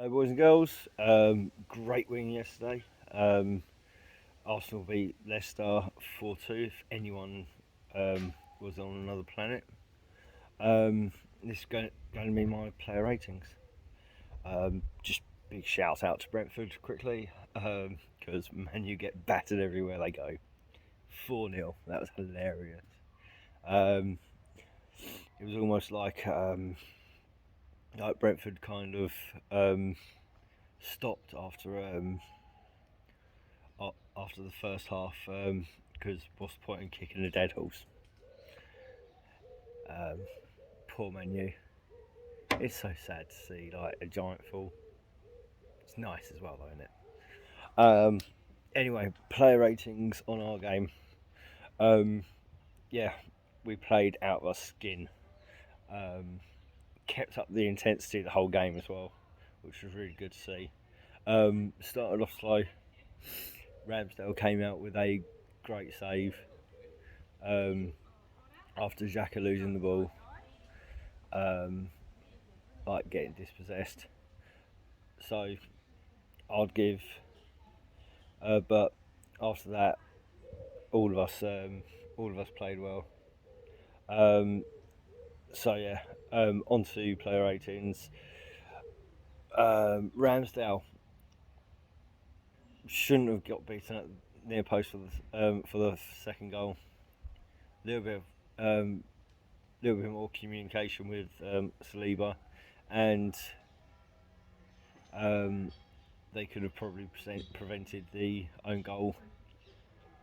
Hello, boys and girls. Great win yesterday. Arsenal beat Leicester 4-2. If anyone was on another planet, this is going to be my player ratings. Just big shout out to Brentford quickly because Man U get battered everywhere they go. 4-0. That was hilarious. Um, it was almost like Brentford kind of stopped after the first half because what's the point in kicking a dead horse? Um, Poor menu. It's so sad to see like a giant fall. It's nice as well, though, isn't it? Anyway, player ratings on our game. Um, yeah, we played out of our skin. Um, Kept up the intensity the whole game as well, which was really good to see. Started off slow. Ramsdale came out with a great save um, after Xhaka losing the ball. Um, like getting dispossessed. So I'd give, but after that, all of us, all of us played well. Um, so yeah, on to player ratings. Ramsdale shouldn't have got beaten at near post for the second goal. A little bit more communication with Saliba, and um, they could have probably prevented the own goal.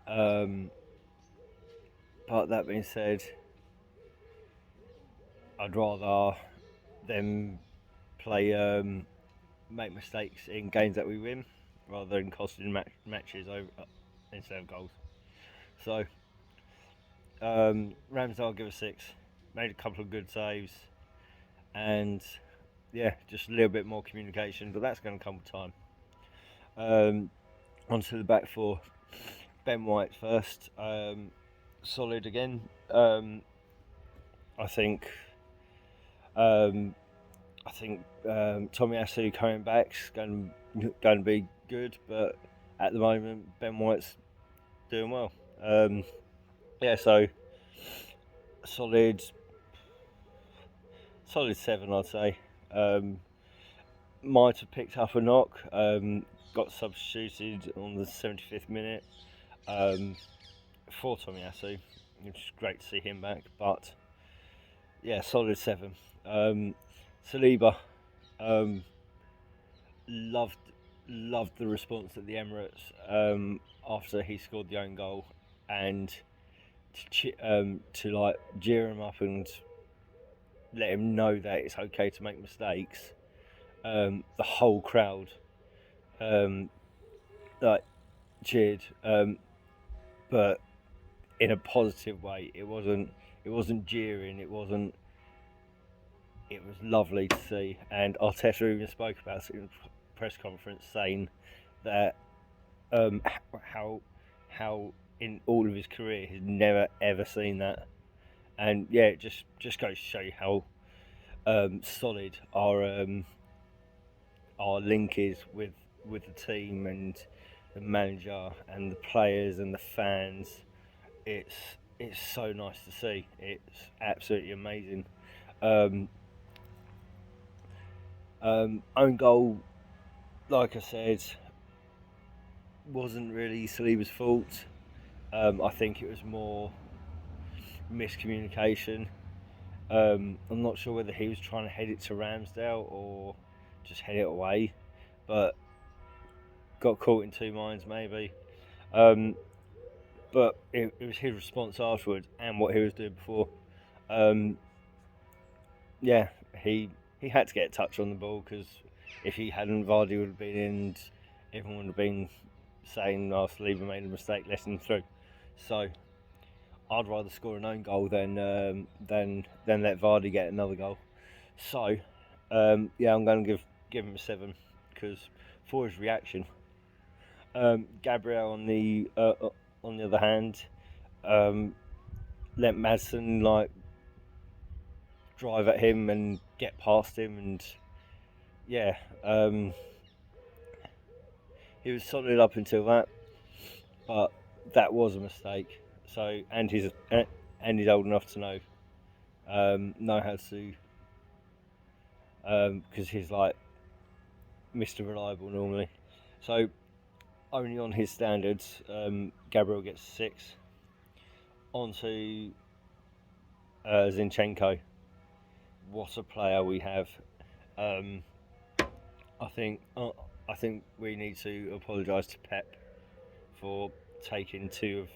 But that being said, I'd rather them play make mistakes in games that we win rather than costing matches over instead of goals. So Ramsdale I'll give a 6. Made a couple of good saves, and yeah, just a little bit more communication, but that's going to come with time. Onto the back four. Ben White first. Solid again. I think. I think Tomiyasu coming back is going to be good, but at the moment Ben White's doing well. Yeah, so solid, solid 7, I'd say. Might have picked up a knock. Got substituted on the 75th minute for Tomiyasu, which is great to see him back. But yeah, solid 7. Saliba, um, loved loved the response at the Emirates after he scored the own goal, and to like jeer him up and let him know that it's okay to make mistakes. The whole crowd um, like cheered, but in a positive way. It wasn't jeering. It was lovely to see, and Arteta even spoke about it in the press conference, saying that um, how how in all of his career he's never ever seen that, and yeah, it just goes to show you how solid our link is with the team and the manager and the players and the fans. It's it's so nice to see. It's absolutely amazing. Um, Own goal, like I said, wasn't really Saliba's fault. I think it was more miscommunication. I'm not sure whether he was trying to head it to Ramsdale or just head it away, but got caught in two minds maybe. Um, but it was his response afterwards and what he was doing before. Um, yeah, he had to get a touch on the ball because if he hadn't, Vardy would have been in and everyone would have been saying, "Oh, Saliba made a mistake, let him through." So I'd rather score an own goal than let Vardy get another goal. So yeah, I'm going to give him a 7 because for his reaction. Gabriel on the other hand, um, let Madsen like drive at him and get past him, and yeah, he was solid up until that, but that was a mistake. So and he's old enough to know how to because he's like Mr. Reliable normally. So only on his standards, Gabriel gets 6. Onto Zinchenko. What a player we have! Um, I think I think we need to apologise to Pep for taking 2 of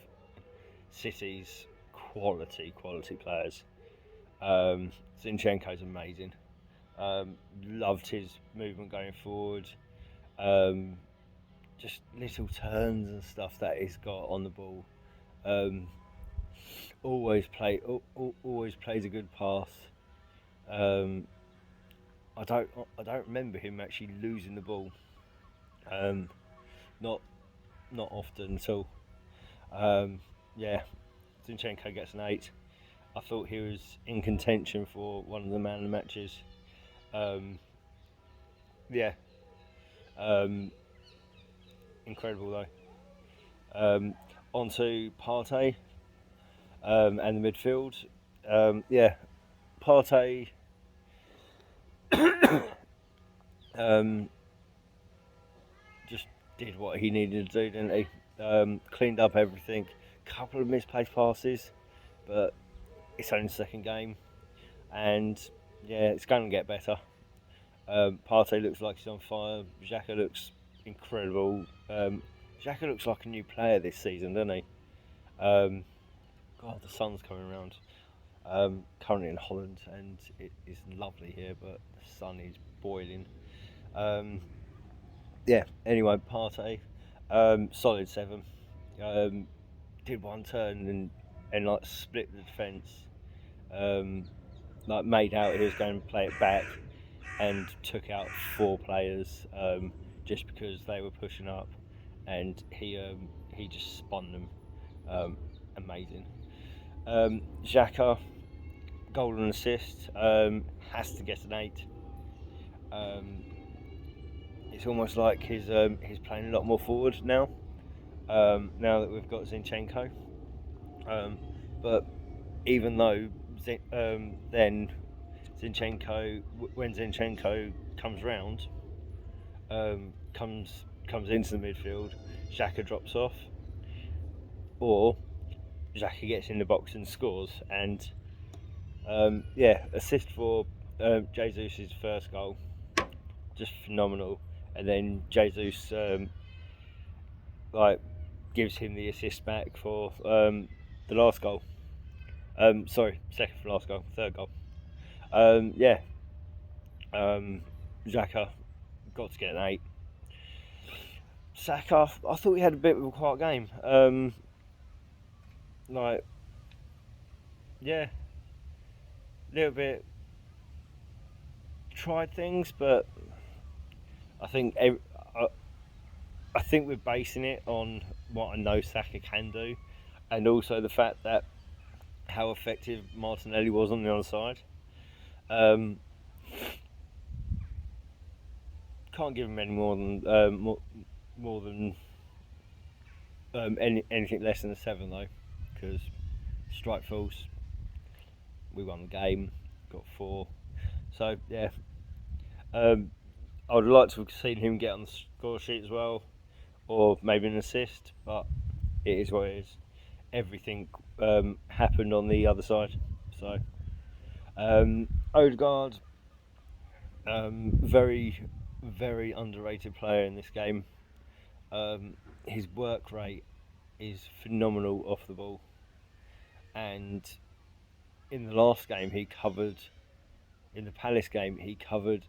City's quality players. Zinchenko's amazing. Loved his movement going forward. Um, just little turns and stuff that he's got on the ball. Um, always plays a good pass. Um, I don't I don't remember him actually losing the ball. Um, not not often at all. Yeah, Zinchenko gets an 8. I thought he was in contention for one of the man of the matches. Um, yeah, um, incredible though. On to Partey and the midfield. Yeah, Partey um, just did what he needed to do, didn't he? Cleaned up everything. Couple of misplaced passes, but it's only the second game, and yeah, it's going to get better. Partey looks like he's on fire. Xhaka looks incredible. Xhaka looks like a new player this season, doesn't he? God, the sun's coming around. Currently in Holland, and it is lovely here, but the sun is boiling. Yeah. Anyway, Partey, solid 7. Um, did one turn and like split the defence. Like made out he was going to play it back, and took out 4 players just because they were pushing up, and he just spun them. Amazing. Xhaka, goal and assist, has to get an 8. Um, it's almost like he's playing a lot more forward now. Now that we've got Zinchenko, but even though then Zinchenko, when Zinchenko comes round, comes into the midfield, Xhaka drops off, or Xhaka gets in the box and scores. And yeah, assist for Jesus' first goal, just phenomenal. And then Jesus like gives him the assist back for the last goal. Sorry, second for last goal, third goal. Yeah, Xhaka got to get an 8. Saka, I thought he had a bit of a quiet game. Like, yeah, a little bit tried things, but I think I think we're basing it on what I know Saka can do, and also the fact that how effective Martinelli was on the other side. Can't give him any more than more than anything less than a 7 though, because strike force, we won the game, got 4. So yeah, I would like to have seen him get on the score sheet as well, or maybe an assist, but it is what it is. Everything happened on the other side. So Odegaard, very underrated player in this game. His work rate is phenomenal off the ball, and in the last game he covered, in the Palace game he covered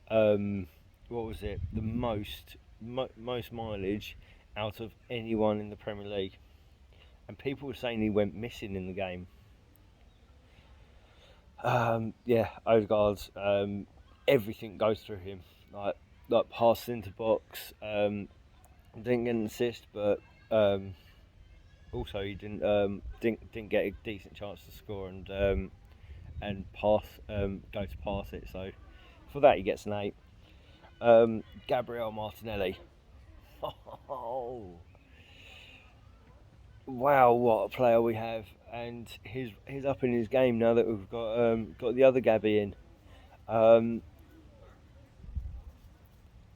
what was it, the most mileage out of anyone in the Premier League, and people were saying he went missing in the game. Yeah, Odegaard, everything goes through him, like passing into box. Didn't get an assist, but also he didn't get a decent chance to score and pass go to pass it. So for that he gets an 8. Gabriel Martinelli. Oh, wow, what a player we have, and he's up in his game now that we've got the other Gabby in. Um,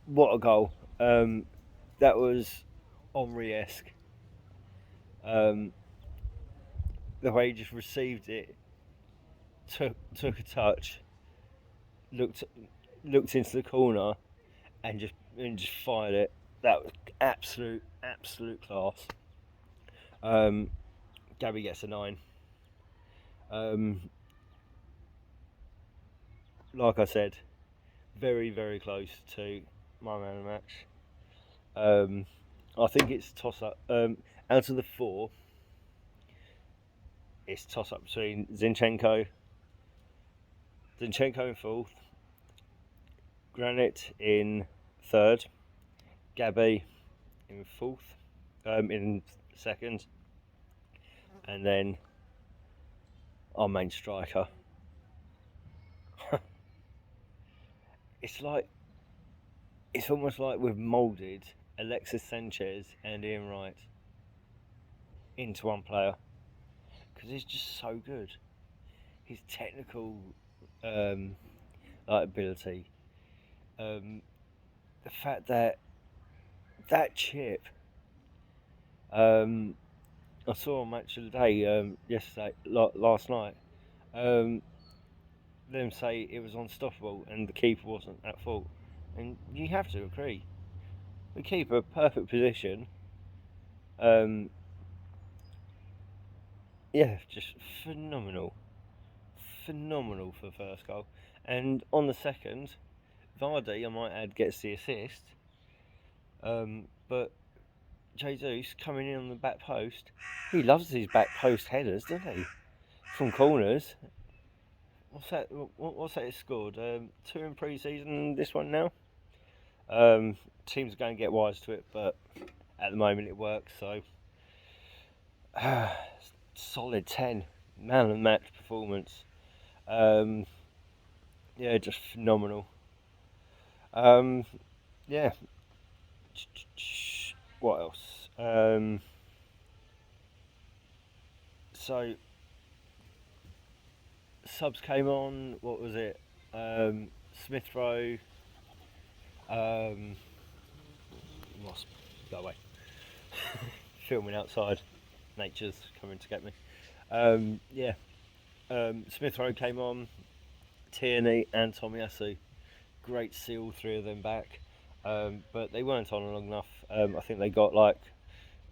what a goal! That was Henry-esque. Um, the way he just received it, took a touch, looked looked into the corner, and just fired it. That was absolute class. Um, Gabby gets a 9. Um, like I said, very close to my man of the match. I think it's toss up. Out of the 4, it's toss up between Zinchenko in 4th, Granit in 3rd, Gabby in 4th, in 2nd, and then our main striker. it's like it's almost like we've moulded Alexis Sanchez and Ian Wright into one player because he's just so good. His technical ability, um, the fact that chip. I saw a match of the day yesterday, last night. Um, them say it was unstoppable and the keeper wasn't at fault, and you have to agree. The keeper, perfect position. Um, yeah, just phenomenal for the first goal, and on the second, Vardy, I might add, gets the assist. But Jesus coming in on the back post, he loves his back post headers, doesn't he? From corners. What's that? What's that? He scored 2 in pre-season. This one now. Teams are going to get wise to it, but at the moment it works. So solid 10, man of the match performance. Yeah, just phenomenal. Yeah. What else? So subs came on. What was it? Smith Rowe. Lost. Go away. Filming outside. Nature's coming to get me. Yeah. Smith Rowe came on. Tierney and Tomiyasu. Great to see all 3 of them back. But they weren't on long enough. I think they got like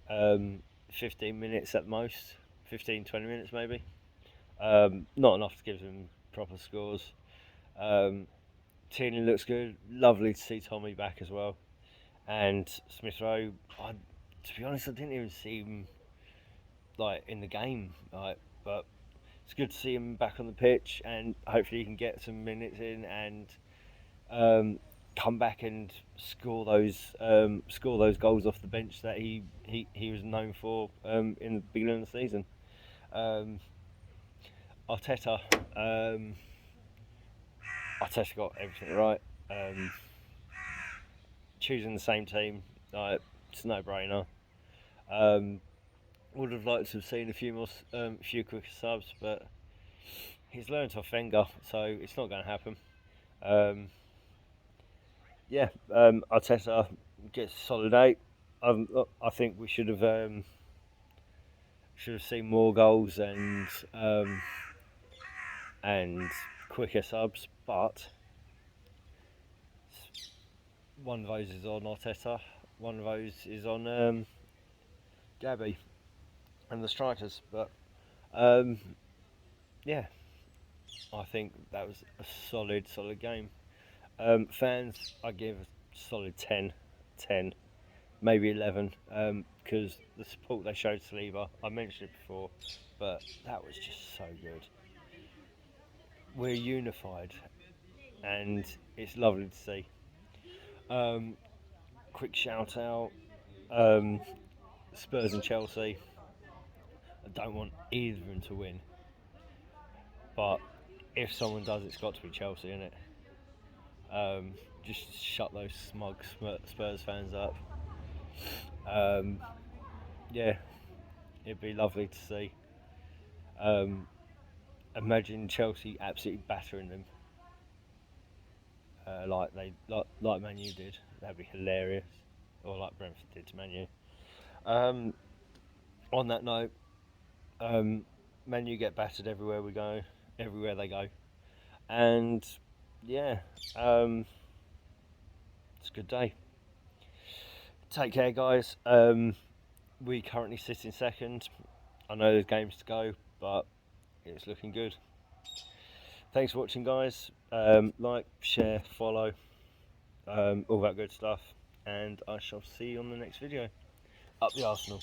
15 minutes at most. 15-20 minutes maybe. Not enough to give them proper scores. Tierney looks good. Lovely to see Tommy back as well. And Smith Rowe, to be honest, I didn't even see him like in the game. But it's good to see him back on the pitch, and hopefully he can get some minutes in and come back and score those goals off the bench that he was known for in the beginning of the season. Arteta. Arteta got everything right. Choosing the same team, it's a no-brainer. Would have liked to have seen a few quicker subs, but he's learned off Wenger, so it's not going to happen. Arteta gets a solid 8. I think we should have seen more goals and quicker subs, but one of those is on Arteta, one of those is on Gabby and the strikers. But yeah, I think that was a solid game. Fans, I give a solid 10, maybe 11, because the support they showed Saliba, I mentioned it before, but that was just so good. We're unified, and it's lovely to see. Quick shout out, Spurs and Chelsea. I don't want either of them to win, but if someone does, it's got to be Chelsea, innit? Just shut those smug Spurs fans up. Um, yeah, it'd be lovely to see. Um, Imagine Chelsea absolutely battering them, like Man U did. That'd be hilarious. Or like Brentford did to Man U. Um, on that note, Man U get battered everywhere we go, everywhere they go, and yeah, it's a good day. Take care, guys. We currently sit in second. I know there's games to go, but it's looking good. Thanks for watching, guys. Like, share, follow, all that good stuff, and I shall see you on the next video. Up the Arsenal.